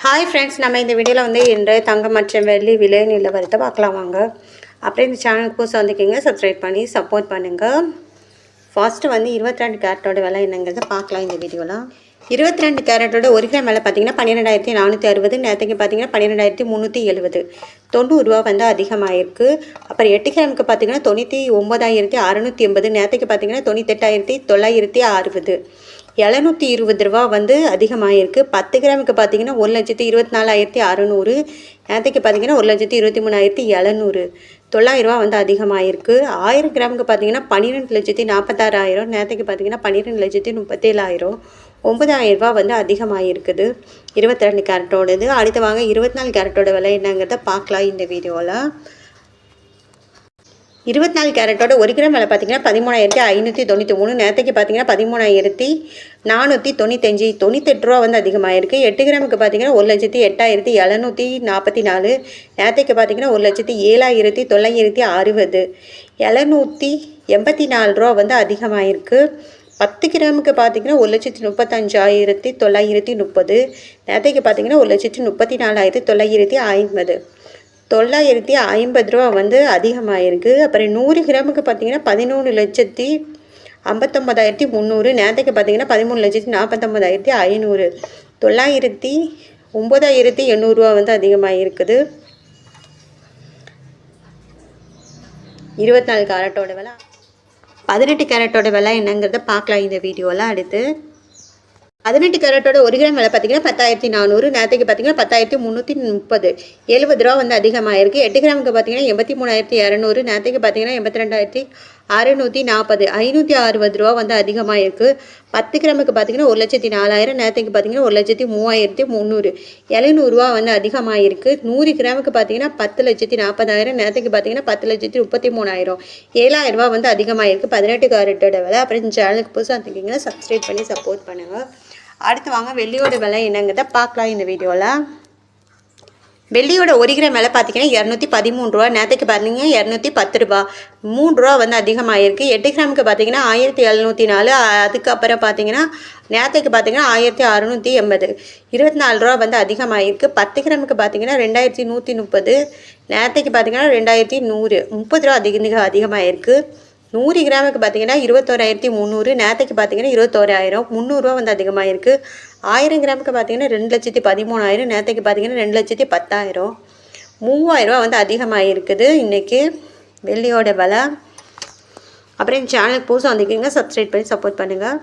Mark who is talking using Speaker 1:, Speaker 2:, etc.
Speaker 1: Hi friends, நம்ம இந்த வீடியோவில் வந்து இன்றைய தங்கம் மற்றும் வெள்ளி விலை நிலவரத்தை பார்க்கலாம் வாங்க. அப்படியே இந்த சேனலுக்கு புதுசாக வந்துக்கிங்க, சப்ஸ்கிரைப் பண்ணி சப்போர்ட் பண்ணுங்கள். ஃபர்ஸ்ட்டு வந்து 22 கேரட்டோட விலை என்னங்கிறத பார்க்கலாம் இந்த வீடியோவில். 22 கேரட்டோட 1 கிராம் விலை பார்த்தீங்கன்னா 12,460. நேற்றுக்கு பார்த்தீங்கன்னா 12,370. 90 ரூபா வந்து அதிகமாகிருக்கு. அப்புறம் 8 கிராமுக்கு பார்த்தீங்கன்னா 99,680. நேற்றுக்கு பார்த்தீங்கன்னா 98,960. 720 ரூபா வந்து அதிகமாகிருக்கு. 10 கிராமுக்கு பார்த்தீங்கன்னா 1,24,600. நேற்றுக்கு பார்த்தீங்கன்னா 1,23,700. 900 ரூபா வந்து அதிகமாகிருக்கு. 1000 கிராமுக்கு பார்த்தீங்கன்னா 12,46,000. நேற்றுக்கு பார்த்தீங்கன்னா 12,37,000. 9,000 ரூபா வந்து அதிகமாகிருக்குது 22 கேரட்டோடது. அடுத்து வாங்க 24 கேரட்டோட விலை என்னங்கிறத பார்க்கலாம் இந்த வீடியோவில். 24 கேரட்டோட 1 கிராம் விலை பார்த்தீங்கன்னா 13,593. நேற்றுக்கு பார்த்தீங்கன்னா 13,495. 98 ரூபா வந்து அதிகமாகிருக்கு. 8 கிராமுக்கு பார்த்தீங்கன்னா 1,08,744. நேற்றுக்கு பார்த்தீங்கன்னா 1,07,960. 784 ரூபா வந்து அதிகமாகிருக்கு. 10 கிராமுக்கு பார்த்தீங்கன்னா 1,35,930. நேற்றுக்கு பார்த்தீங்கன்னா 1,34,950. 950 ரூபா வந்து அதிகமாகிருக்கு. அப்புறம் 100 கிராமுக்கு பார்த்தீங்கன்னா 13,59,300. நேற்றுக்கு பார்த்தீங்கன்னா 13,49,500. 9,800 ரூபா வந்து அதிகமாகிருக்குது. 24 கேரட்டோட விலை. 18 கேரட்டோட விலை என்னங்கிறத பார்க்கலாம் இந்த வீடியோவில். அடுத்து 18 கேரட்டோட 1 கிராம் விலை பார்த்தீங்கன்னா 10,400. நேற்றுக்கு பார்த்தீங்கன்னா 10,330. 70 ரூபா வந்து அதிகமாகிருக்கு. 8 கிராமுக்கு பார்த்தீங்கன்னா 83,200. நேற்றுக்கு பார்த்தீங்கன்னா 82,640. 560 ரூபா வந்து அதிகமாகிருக்கு. 10 கிராமுக்கு பார்த்தீங்கன்னா 1,04,000. நேற்றுக்கு பார்த்தீங்கன்னா 1,03,300. 700 ரூபா வந்து அதிகமாகிருக்கு. 100 கிராமுக்கு பார்த்தீங்கன்னா 10,40,000. நேற்றுக்கு பார்த்தீங்கன்னா 10,33,000. 7,000 ரூபா வந்து அதிகமாகிருக்கு 18 கேரட்டோட விலை. அப்புறம் இந்த சேனலுக்கு புதுசாக இருந்தீங்கன்னா சப்ஸ்கிரைப் பண்ணி சப்போர்ட் பண்ணுங்கள். அடுத்து வாங்க வெள்ளியோட விலை என்னங்கிறத பார்க்கலாம் இந்த வீடியோவில். வெள்ளியோட 1 கிராம் விலை பார்த்தீங்கன்னா 213 ரூபா. நேற்றுக்கு பார்த்தீங்கன்னா 210 ரூபா. 3 ரூபா வந்து அதிகமாகிருக்கு. 8 கிராமுக்கு பார்த்தீங்கன்னா 1,704. அதுக்கப்புறம் பார்த்தீங்கன்னா நேற்றுக்கு பார்த்தீங்கன்னா 1,680. 24 ரூபா வந்து அதிகமாகிருக்கு. 10 கிராமுக்கு பார்த்தீங்கன்னா 2,130. நேற்றுக்கு பார்த்தீங்கன்னா 2,100. 30 ரூபா அதிகமாகிருக்கு. 100 கிராமுக்கு பார்த்தீங்கன்னா 21,300. நேற்றுக்கு பார்த்தீங்கன்னா 21,000. 300 ரூபா வந்து அதிகமாகிருக்கு. 1000 கிராமுக்கு பார்த்தீங்கன்னா 2,13,000. நேற்றுக்கு பார்த்தீங்கன்னா 2,10,000. 3,000 ரூபா வந்து அதிகமாகிருக்குது இன்றைக்கி வெள்ளியோட விலை. அப்புறம் இந்த சேனலுக்கு புதுசாக வந்திருக்கீங்க, சப்ஸ்கிரைப் பண்ணி சப்போர்ட் பண்ணுங்கள்.